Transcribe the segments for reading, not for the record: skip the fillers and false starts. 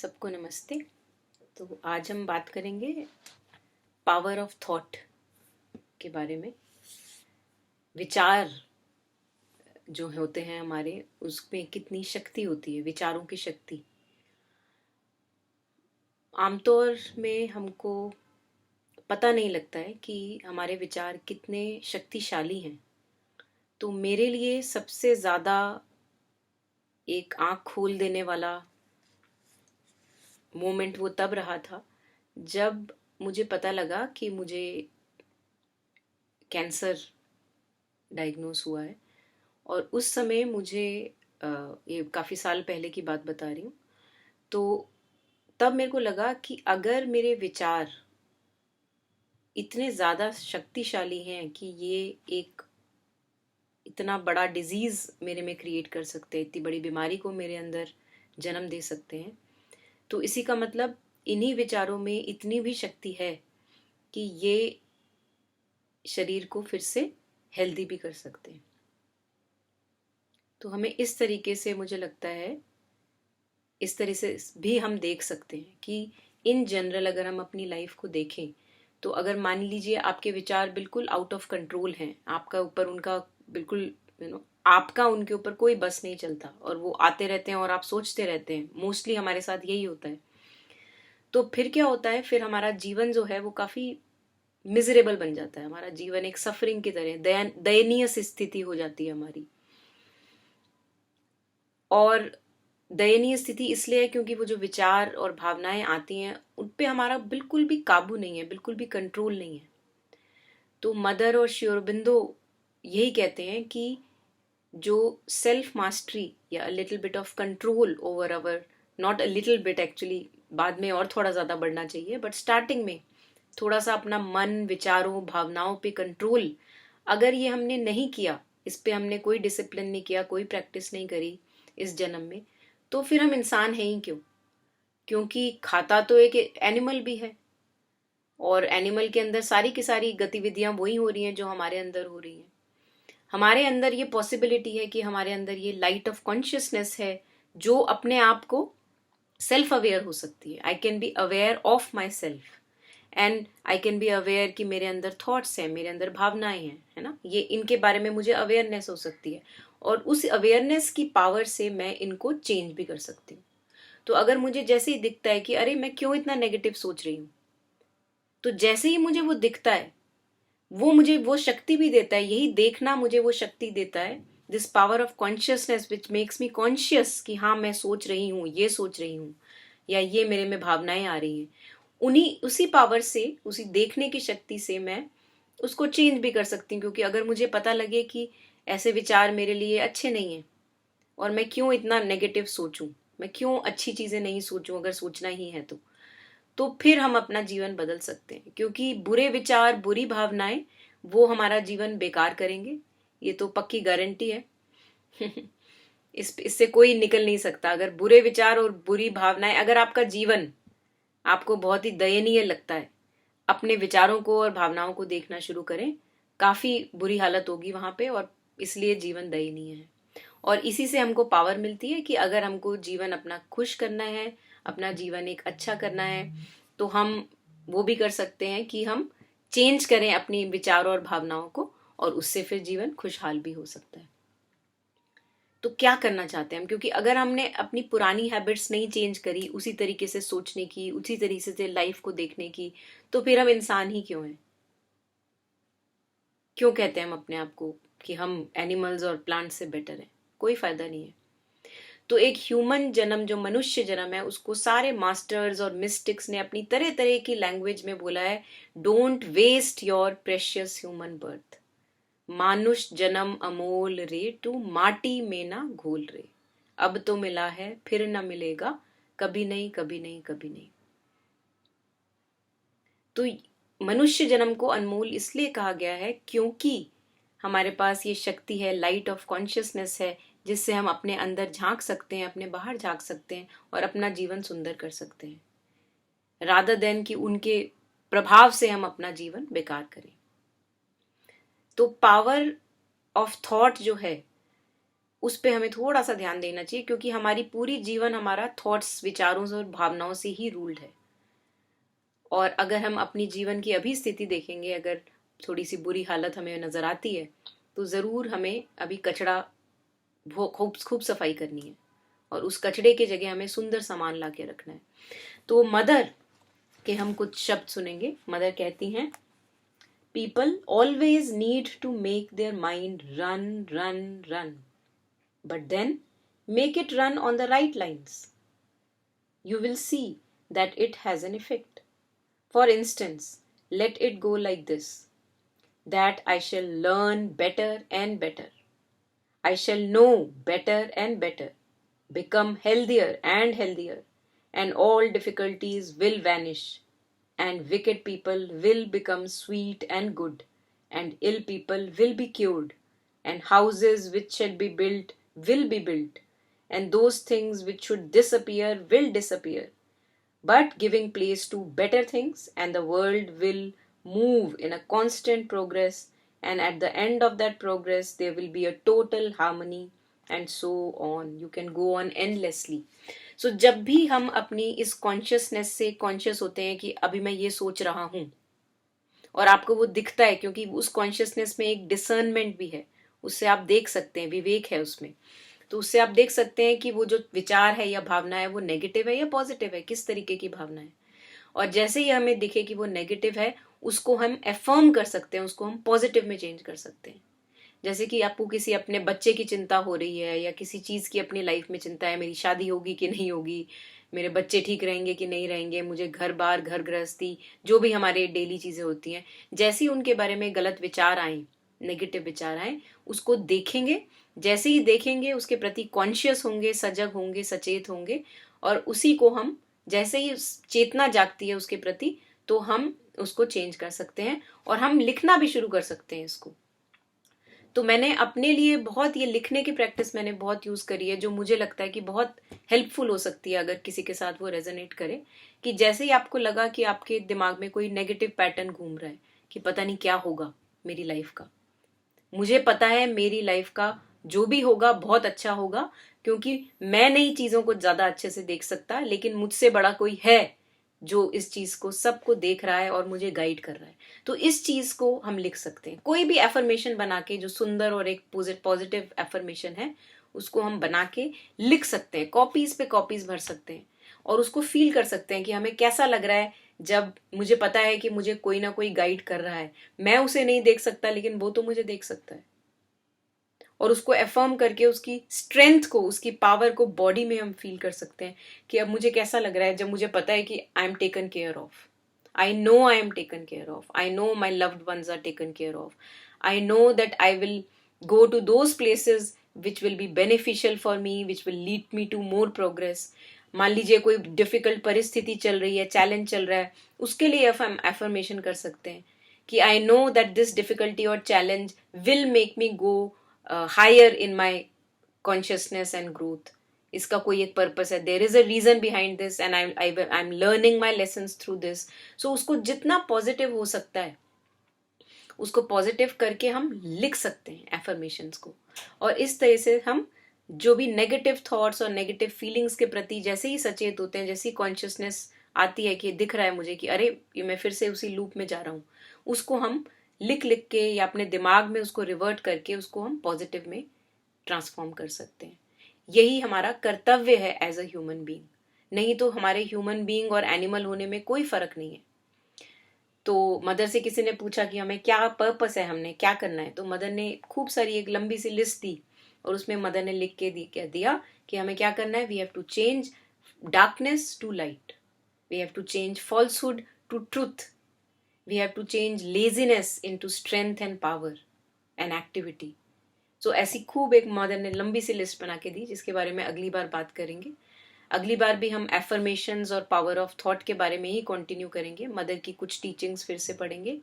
सबको नमस्ते। तो आज हम बात करेंगे पावर ऑफ थॉट के बारे में। विचार जो होते हैं हमारे, उसमें कितनी शक्ति होती है, विचारों की शक्ति। आमतौर में हमको पता नहीं लगता है कि हमारे विचार कितने शक्तिशाली हैं। तो मेरे लिए सबसे ज़्यादा एक आँख खोल देने वाला मोमेंट वो तब रहा था जब मुझे पता लगा कि मुझे कैंसर डायग्नोस हुआ है। और उस समय मुझे ये काफ़ी साल पहले की बात बता रही हूँ। तो तब मेरे को लगा कि अगर मेरे विचार इतने ज़्यादा शक्तिशाली हैं कि ये एक इतना बड़ा डिजीज़ मेरे में क्रिएट कर सकते हैं, इतनी बड़ी बीमारी को मेरे अंदर जन्म दे सकते हैं, तो इसी का मतलब इन्हीं विचारों में इतनी भी शक्ति है कि ये शरीर को फिर से हेल्दी भी कर सकते हैं। तो हमें इस तरीके से, मुझे लगता है, इस तरह से भी हम देख सकते हैं कि इन जनरल अगर हम अपनी लाइफ को देखें तो अगर मान लीजिए आपके विचार बिल्कुल आउट ऑफ कंट्रोल हैं, आपका ऊपर उनका बिल्कुल आपका उनके ऊपर कोई बस नहीं चलता और वो आते रहते हैं और आप सोचते रहते हैं, मोस्टली हमारे साथ यही होता है। तो फिर क्या होता है, फिर हमारा जीवन जो है वो काफी मिजरेबल बन जाता है। हमारा जीवन एक सफरिंग की तरह दयनीय सी स्थिति हो जाती है हमारी। और दयनीय स्थिति इसलिए है क्योंकि वो जो विचार और भावनाएं आती हैं उन पे हमारा बिल्कुल भी काबू नहीं है, बिल्कुल भी कंट्रोल नहीं है। तो मदर और श्री अरबिंदो यही कहते हैं कि जो सेल्फ मास्टरी या little bit of control over our, not a little bit actually, बाद में और थोड़ा ज्यादा बढ़ना चाहिए, बट स्टार्टिंग में थोड़ा सा अपना मन, विचारों, भावनाओं पे कंट्रोल अगर ये हमने नहीं किया, इस पे हमने कोई डिसिप्लिन नहीं किया, कोई प्रैक्टिस नहीं करी इस जन्म में, तो फिर हम इंसान हैं ही क्यों? क्योंकि खाता तो एक एनिमल भी है और एनिमल के अंदर सारी की सारी गतिविधियां वही हो रही हैं जो हमारे अंदर हो रही हैं। हमारे अंदर ये पॉसिबिलिटी है कि हमारे अंदर ये लाइट ऑफ कॉन्शियसनेस है जो अपने आप को सेल्फ अवेयर हो सकती है। I can be aware of my self and I can be aware कि मेरे अंदर थॉट्स हैं, मेरे अंदर भावनाएं हैं, है ना, ये इनके बारे में मुझे अवेयरनेस हो सकती है और उस अवेयरनेस की पावर से मैं इनको चेंज भी कर सकती हूँ। तो अगर मुझे जैसे ही दिखता है कि अरे मैं क्यों इतना नेगेटिव सोच रही हूँ, तो जैसे ही मुझे वो दिखता है, वो मुझे वो शक्ति भी देता है, यही देखना मुझे वो शक्ति देता है, this power of consciousness which makes me conscious कि हाँ मैं सोच रही हूँ, ये सोच रही हूँ, या ये मेरे में भावनाएं आ रही हैं। उन्हीं उसी पावर से, उसी देखने की शक्ति से मैं उसको चेंज भी कर सकती हूँ। क्योंकि अगर मुझे पता लगे कि ऐसे विचार मेरे लिए अच्छे नहीं हैं और मैं क्यों इतना नेगेटिव सोचूं, मैं क्यों अच्छी चीजें नहीं सोचूं अगर सोचना ही है तो फिर हम अपना जीवन बदल सकते हैं। क्योंकि बुरे विचार, बुरी भावनाएं वो हमारा जीवन बेकार करेंगे, ये तो पक्की गारंटी है। इससे कोई निकल नहीं सकता। अगर बुरे विचार और बुरी भावनाएं, अगर आपका जीवन आपको बहुत ही दयनीय लगता है, अपने विचारों को और भावनाओं को देखना शुरू करें, काफी बुरी हालत होगी वहां पे, और इसलिए जीवन दयनीय है। और इसी से हमको पावर मिलती है कि अगर हमको जीवन अपना खुश करना है, अपना जीवन एक अच्छा करना है, तो हम वो भी कर सकते हैं कि हम चेंज करें अपनी विचारों और भावनाओं को, और उससे फिर जीवन खुशहाल भी हो सकता है। तो क्या करना चाहते हैं हम? क्योंकि अगर हमने अपनी पुरानी हैबिट्स नहीं चेंज करी, उसी तरीके से सोचने की, उसी तरीके से लाइफ को देखने की, तो फिर हम इंसान ही क्यों हैं? क्यों कहते हैं हम अपने आप को कि हम एनिमल्स और प्लांट से बेटर हैं? कोई फायदा नहीं है। तो एक ह्यूमन जन्म, जो मनुष्य जन्म है, उसको सारे मास्टर्स और मिस्टिक्स ने अपनी तरह तरह की लैंग्वेज में बोला है, don't waste your precious human birth. मानुष जन्म अमोल रे, तू माटी में ना घोल रे। अब तो मिला है फिर ना मिलेगा, कभी नहीं कभी नहीं कभी नहीं। तो मनुष्य जन्म को अनमोल इसलिए कहा गया है क्योंकि हमारे पास ये शक्ति है, लाइट ऑफ कॉन्शियसनेस है, जिससे हम अपने अंदर झांक सकते हैं, अपने बाहर झांक सकते हैं और अपना जीवन सुंदर कर सकते हैं, रादर देन कि उनके प्रभाव से हम अपना जीवन बेकार करें। तो पावर ऑफ थॉट जो है उस पे हमें थोड़ा सा ध्यान देना चाहिए, क्योंकि हमारी पूरी जीवन हमारा थॉट्स, विचारों से और भावनाओं से ही रूल्ड है। और अगर हम अपनी जीवन की अभी स्थिति देखेंगे, अगर थोड़ी सी बुरी हालत हमें नजर आती है, तो जरूर हमें अभी कचरा खूब खूब सफाई करनी है, और उस कचड़े की जगह हमें सुंदर सामान ला के रखना है। तो मदर के हम कुछ शब्द सुनेंगे। मदर कहती हैं, people always need to make their mind run run run, but then make it run on the right lines. You will see that it has an effect. For instance, let it go like this: that I shall learn better and better. I shall know better and better, become healthier and healthier, and all difficulties will vanish, and wicked people will become sweet and good, and ill people will be cured, and houses which shall be built will be built, and those things which should disappear will disappear, but giving place to better things, and the world will move in a constant progress, and at the end of that progress there will be a total harmony, and so on. You can go on endlessly. So जब भी हम अपनी इस consciousness से conscious होते हैं कि अभी मैं ये सोच रहा हूं, और आपको वो दिखता है, क्योंकि उस कॉन्शियसनेस में एक डिसर्नमेंट भी है, उससे आप देख सकते हैं, विवेक है उसमें, तो उससे आप देख सकते हैं कि वो जो विचार है या भावना है वो नेगेटिव है या पॉजिटिव है, किस तरीके की भावना है। और जैसे ही हमें दिखे कि वो नेगेटिव है, उसको हम एफर्म कर सकते हैं, उसको हम पॉजिटिव में चेंज कर सकते हैं। जैसे कि आपको किसी अपने बच्चे की चिंता हो रही है, या किसी चीज की अपनी लाइफ में चिंता है, मेरी शादी होगी कि नहीं होगी, मेरे बच्चे ठीक रहेंगे कि नहीं रहेंगे, मुझे घर बार, घर गृहस्थी, जो भी हमारे डेली चीजें होती हैं, जैसे ही उनके बारे में गलत विचार आए, नेगेटिव विचार आए, उसको देखेंगे। जैसे ही देखेंगे उसके प्रति कॉन्शियस होंगे, सजग होंगे, सचेत होंगे, और उसी को हम, जैसे ही चेतना जागती है उसके प्रति, तो हम उसको चेंज कर सकते हैं, और हम लिखना भी शुरू कर सकते हैं इसको। तो मैंने अपने लिए बहुत, ये लिखने की प्रैक्टिस मैंने बहुत यूज करी है, जो मुझे लगता है कि बहुत हेल्पफुल हो सकती है अगर किसी के साथ वो रेजोनेट करे। कि जैसे ही आपको लगा कि आपके दिमाग में कोई नेगेटिव पैटर्न घूम रहा है कि पता नहीं क्या होगा मेरी लाइफ का, मुझे पता है मेरी लाइफ का जो भी होगा बहुत अच्छा होगा, क्योंकि मैं नई चीजों को ज्यादा अच्छे से देख सकता, लेकिन मुझसे बड़ा कोई है जो इस चीज को, सबको देख रहा है और मुझे गाइड कर रहा है। तो इस चीज को हम लिख सकते हैं, कोई भी एफर्मेशन बना के, जो सुंदर और एक पॉजिटिव एफर्मेशन है, उसको हम बना के लिख सकते हैं, कॉपीज पे कॉपीज भर सकते हैं, और उसको फील कर सकते हैं कि हमें कैसा लग रहा है जब मुझे पता है कि मुझे कोई ना कोई गाइड कर रहा है। मैं उसे नहीं देख सकता, लेकिन वो तो मुझे देख सकता है। और उसको एफर्म करके उसकी स्ट्रेंथ को, उसकी पावर को बॉडी में हम फील कर सकते हैं कि अब मुझे कैसा लग रहा है जब मुझे पता है कि I am taken care of, I know I am taken care of, I know my loved ones are taken care of, I know that I will go to those places which will be beneficial for me, which will lead me to more progress. मान लीजिए कोई difficult परिस्थिति चल रही है, challenge चल रहा है, उसके लिए हम एफर्मेशन कर सकते हैं कि I know that this difficulty और challenge will make me go higher in my consciousness and growth. इसका कोई एक पर्पस है, there is a reason behind this, and I am learning my lessons through this. So उसको जितना positive हो सकता है उसको पॉजिटिव करके हम लिख सकते हैं एफर्मेशंस को। और इस तरह से हम जो भी नेगेटिव थॉट्स और नेगेटिव फीलिंग्स के प्रति जैसे ही सचेत होते हैं, जैसे ही कॉन्शियसनेस आती है कि दिख रहा है मुझे कि अरे ये मैं फिर से उसी लूप में जा रहा हूँ, उसको हम लिख लिख के या अपने दिमाग में उसको रिवर्ट करके उसको हम पॉजिटिव में ट्रांसफॉर्म कर सकते हैं। यही हमारा कर्तव्य है एज अ ह्यूमन बीइंग। नहीं तो हमारे ह्यूमन बीइंग और एनिमल होने में कोई फर्क नहीं है। तो मदर से किसी ने पूछा कि हमें क्या पर्पस है, हमने क्या करना है, तो मदर ने खूब सारी एक लंबी सी लिस्ट दी, और उसमें मदर ने लिख के कह दिया कि हमें क्या करना है। We have to change darkness to light, we have to change falsehood to truth, we have to change laziness into strength and power and activity. So ऐसी खूब एक मदर ने लंबी सी लिस्ट बना के दी, जिसके बारे में अगली बार बात करेंगे। अगली बार भी हम एफर्मेशंस और पावर ऑफ थॉट के बारे में ही कंटिन्यू करेंगे, मदर की कुछ टीचिंग्स फिर से पढ़ेंगे,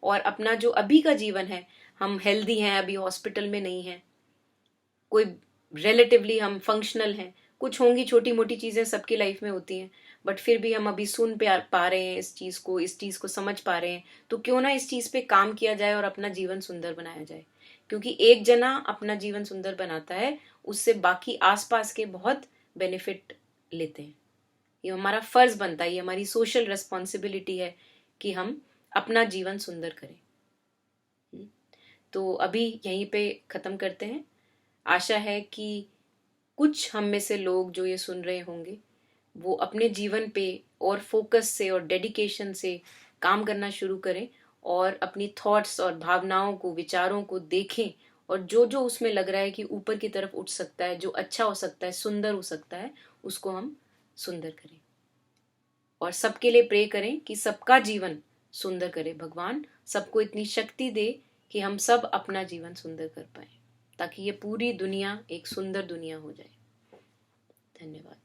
और अपना जो अभी का जीवन है, हम हेल्दी हैं, अभी हॉस्पिटल में नहीं हैं, कोई रिलेटिवली हम फंक्शनल हैं, कुछ होंगी छोटी मोटी चीजें सबकी लाइफ में होती हैं, बट फिर भी हम अभी सुन पा रहे हैं इस चीज को समझ पा रहे हैं, तो क्यों ना इस चीज पे काम किया जाए और अपना जीवन सुंदर बनाया जाए। क्योंकि एक जना अपना जीवन सुंदर बनाता है उससे बाकी आसपास के बहुत बेनिफिट लेते हैं। ये हमारा फर्ज बनता है, ये हमारी सोशल रिस्पॉन्सिबिलिटी है कि हम अपना जीवन सुंदर करें। तो अभी यहीं पे ख़त्म करते हैं। आशा है कि कुछ हम में से लोग जो ये सुन रहे होंगे वो अपने जीवन पे और फोकस से और डेडिकेशन से काम करना शुरू करें और अपनी थॉट्स और भावनाओं को, विचारों को देखें और जो जो उसमें लग रहा है कि ऊपर की तरफ उठ सकता है, जो अच्छा हो सकता है, सुंदर हो सकता है, उसको हम सुंदर करें। और सबके लिए प्रे करें कि सबका जीवन सुंदर करे भगवान, सबको इतनी शक्ति दे कि हम सब अपना जीवन सुंदर कर पाए, ताकि ये पूरी दुनिया एक सुंदर दुनिया हो जाए। धन्यवाद।